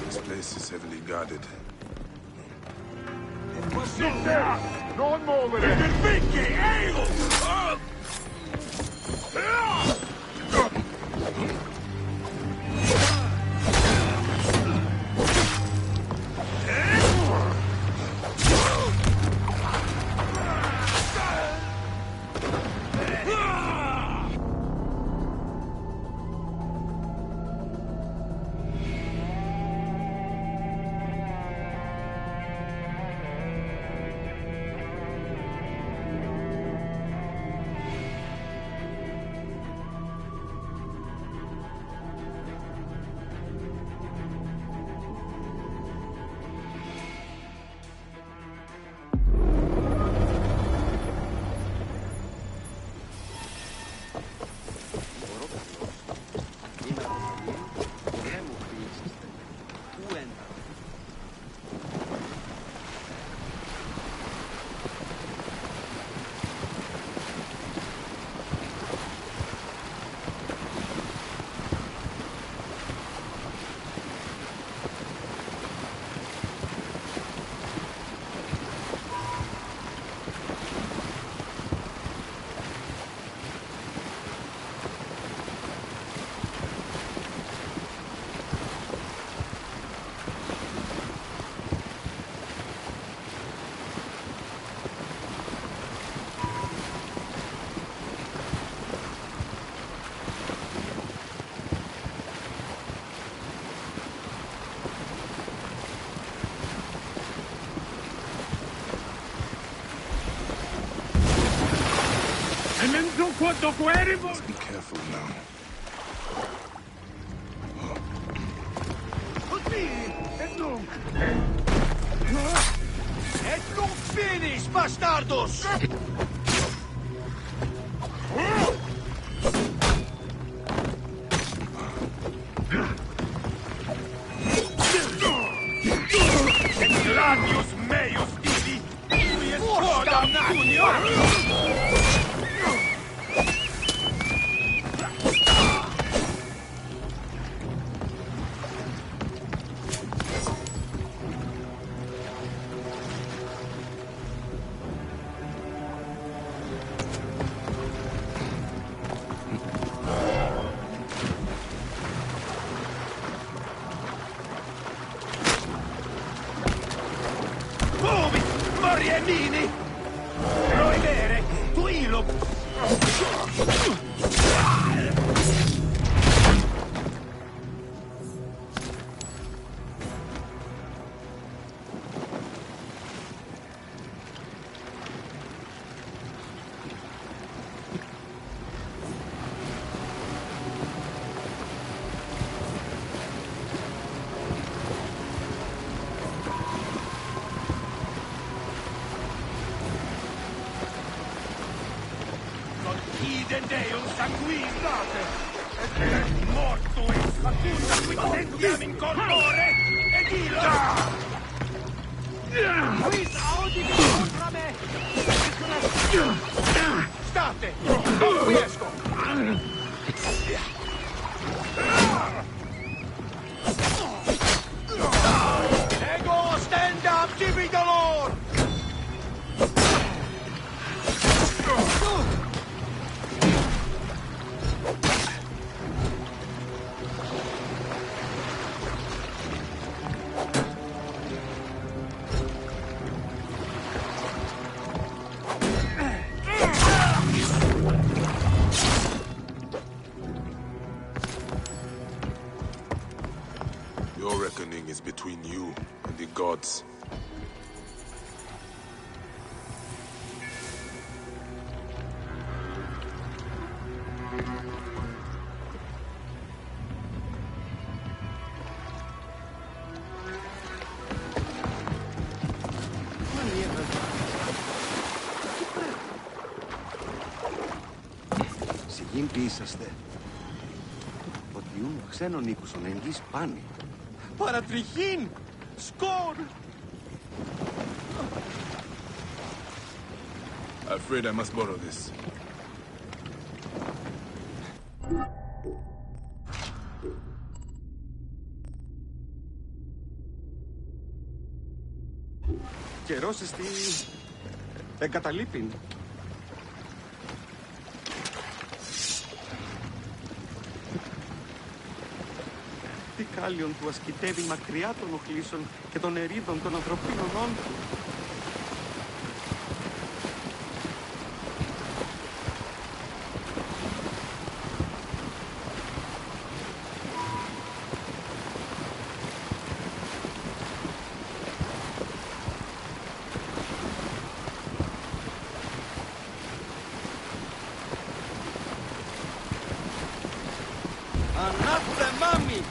This place is heavily guarded. Non muovere! Perché Let's be careful now. Et non finish, bastardos! Gladius meius divi! Qui es quodam junior! Moriemini! Roidere! Tuilo! Idem Deum sanguinate! Et morto in facundo qui potentiam in corpore! Ed illo! Quis audi contra me! State! Non riesco! Ego stand up, tibi dolor! reckoning is between you and the gods. Σιγήν είσαστε. Οτιούν ξένων οίκουσον εν γης πάνη. Παρατριχήν! Σκόρ! Afraid I must borrow this. Καιρός στη... εγκαταλείπειν. Τι κάλιον του ασκητεύει μακριά των οχλήσεων και των ερίδων των ανθρωπίνων όντων. Ανάθεμάμι!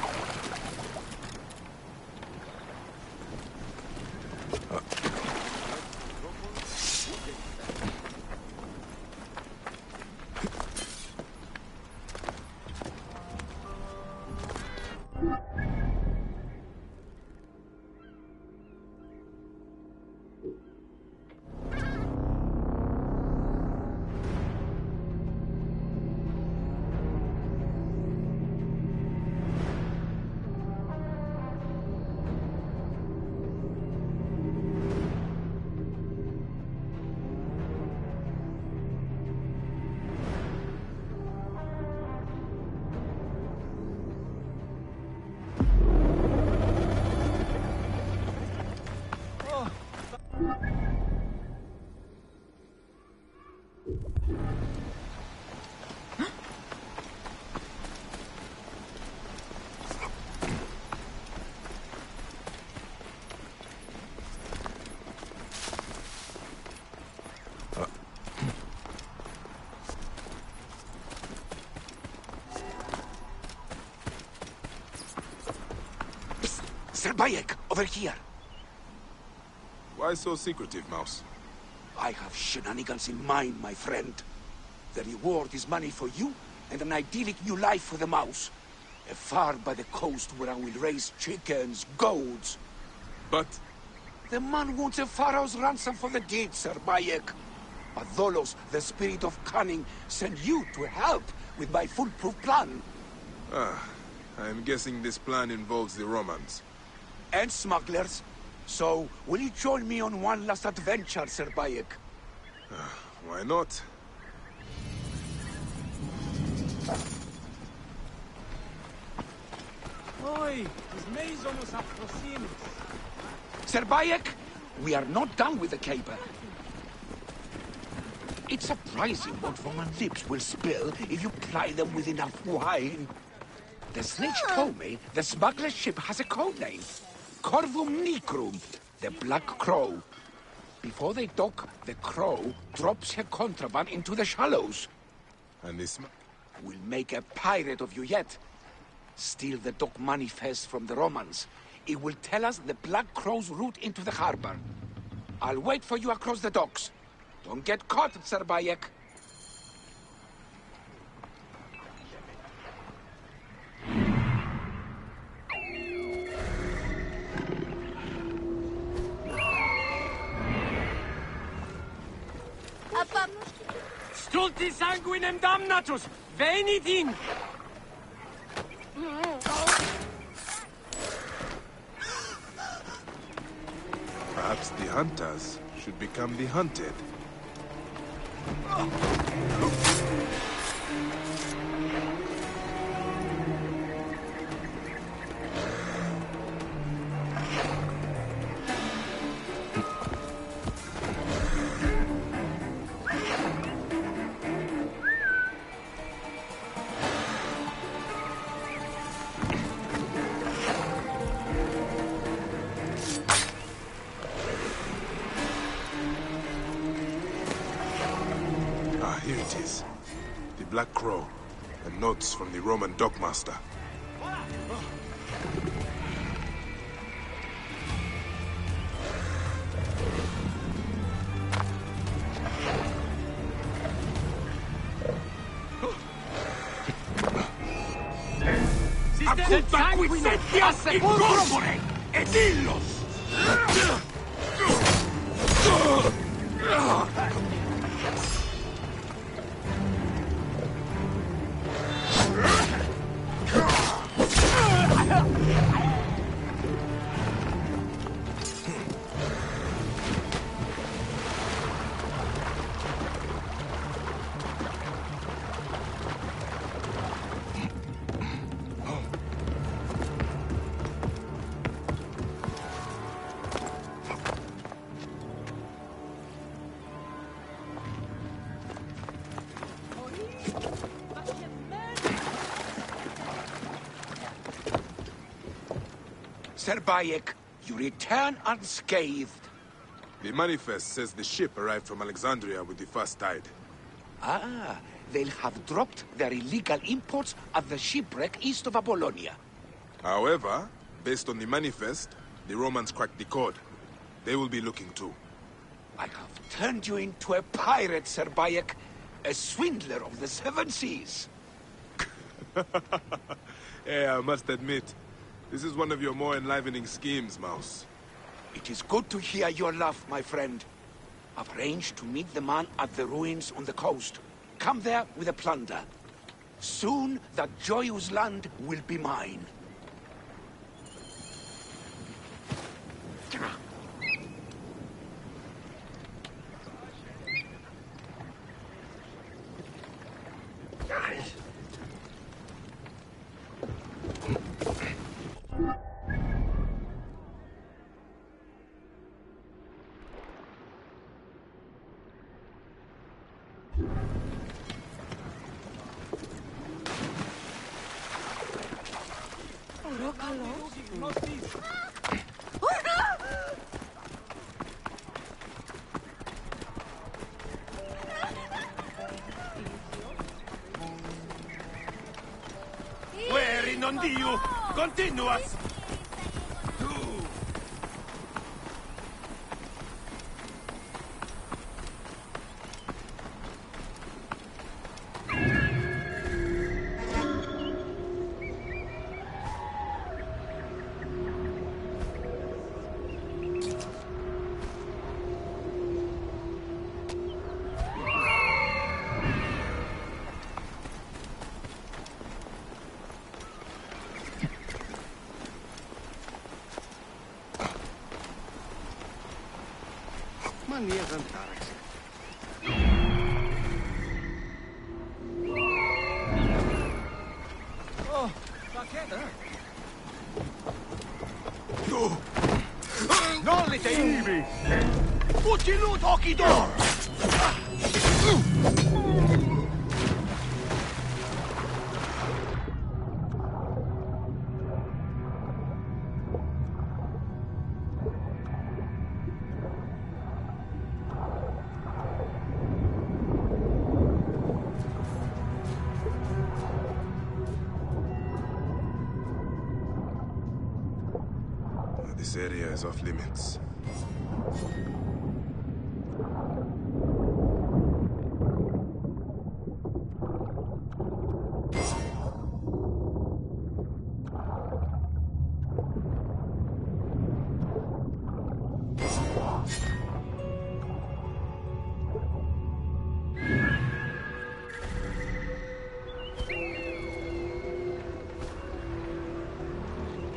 Sir Bayek, over here. Why so secretive, Mouse? I have shenanigans in mind, my friend. The reward is money for you and an idyllic new life for the mouse. A farm by the coast where I will raise chickens, goats. But... The man wants a pharaoh's ransom for the deed, Sir Bayek. Adholos, the spirit of cunning, sent you to help with my foolproof plan. I'm guessing this plan involves the Romans. And smugglers. So, will you join me on one last adventure, Sir Bayek? Why not? Sir Bayek, we are not done with the caper. It's surprising what Roman lips will spill if you ply them with enough wine. The snitch told me the smuggler's ship has a code name. Corvum Nicrum, the Black Crow. Before they dock, the Crow drops her contraband into the shallows. And this... We'll make a pirate of you yet. Steal the dock manifest from the Romans. It will tell us the Black Crow's route into the harbor. I'll wait for you across the docks. Don't get caught, Sir Bayek. Stulti sanguinem damnatus! Venit in! Perhaps the hunters should become the hunted. it is. The Black Crow, and notes from the Roman dockmaster. Accuta quisetia incorpore et illos! Sir Bayek, you return unscathed. The manifest says the ship arrived from Alexandria with the first tide. Ah, they'll have dropped their illegal imports at the shipwreck east of Apollonia. However, based on the manifest, the Romans cracked the code. They will be looking too. I have turned you into a pirate, Sir Bayek. A swindler of the seven seas. Yeah, I must admit, this is one of your more enlivening schemes, Mouse. It is good to hear your laugh, my friend. I've arranged to meet the man at the ruins on the coast. Come there with the plunder. Soon that joyous land will be mine. Where non Dio? Continuas! Oh, Paqueta. Non li teivi! Utilut Okidor! This area is off limits.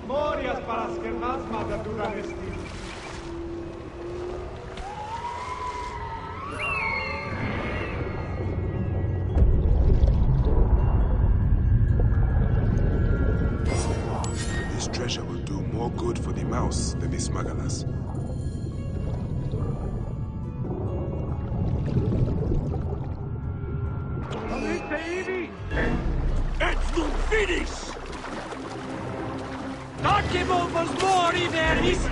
Morias para skernazma da duraresti. This treasure will do more good for the mouse than the smugglers. It's not finished! Takimo was more in there, is...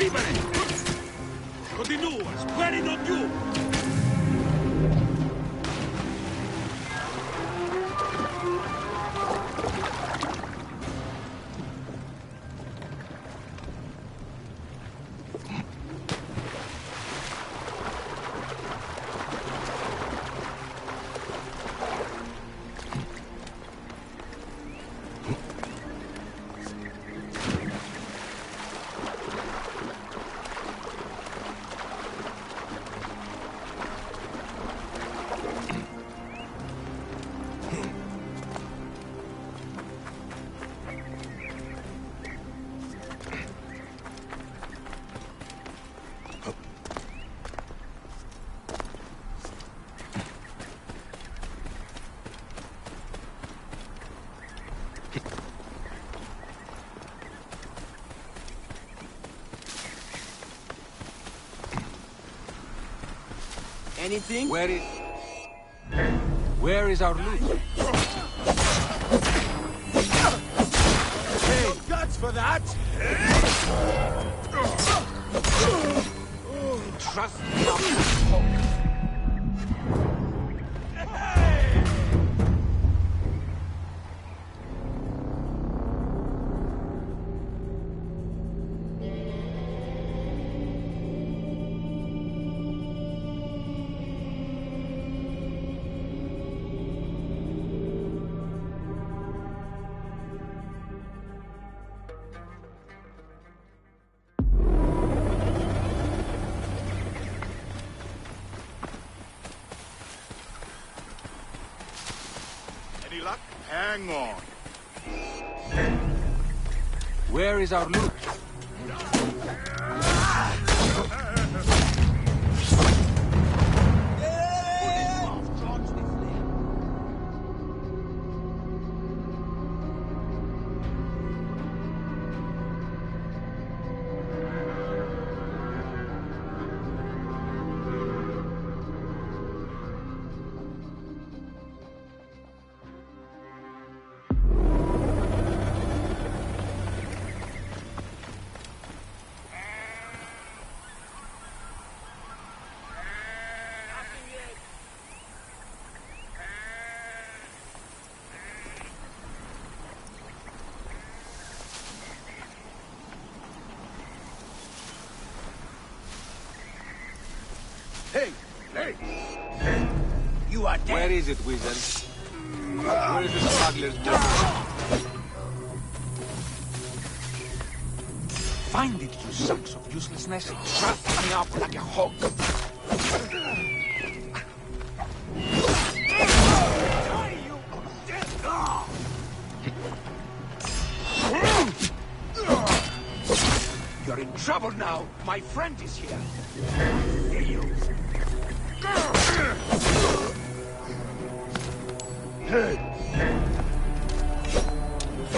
Περίμενε! Continua, splendido più! Anything? Where is our loot? Hey, guts for that! Trust me not to talk. Hang on. Where is our loot? Hey! You are dead! Where is it, Wizard? Where is the smuggler's job? Find it, you sons of uselessness! Shut me up like a hog! You're in trouble now! My friend is here!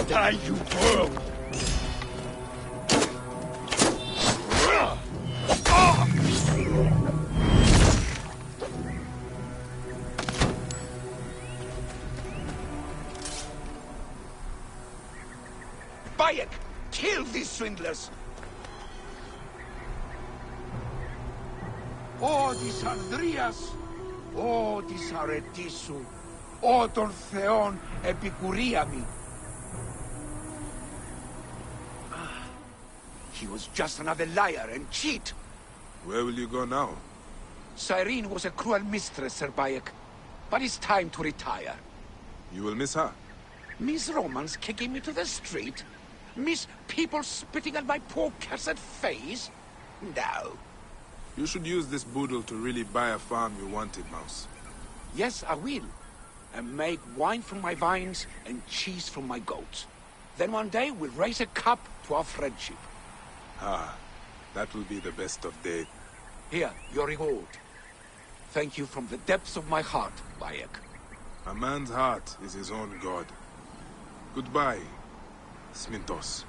Die, you worm! Bayek, kill these swindlers! Ω της Ανδρείας, ω της αρετής σου, ω των Θεών επικουρία μη. He was just another liar and cheat. Where will you go now? Cyrene was a cruel mistress, Sir Bayek, but it's time to retire. You will miss her. Miss Romans kicking me to the street? Miss people spitting at my poor cursed face? No. You should use this boodle to really buy a farm you wanted, Mouse. Yes, I will. And make wine from my vines and cheese from my goats. Then one day we'll raise a cup to our friendship. Ah, that will be the best of days. Here, your reward. Thank you from the depths of my heart, Bayek. A man's heart is his own god. Goodbye, Smintos.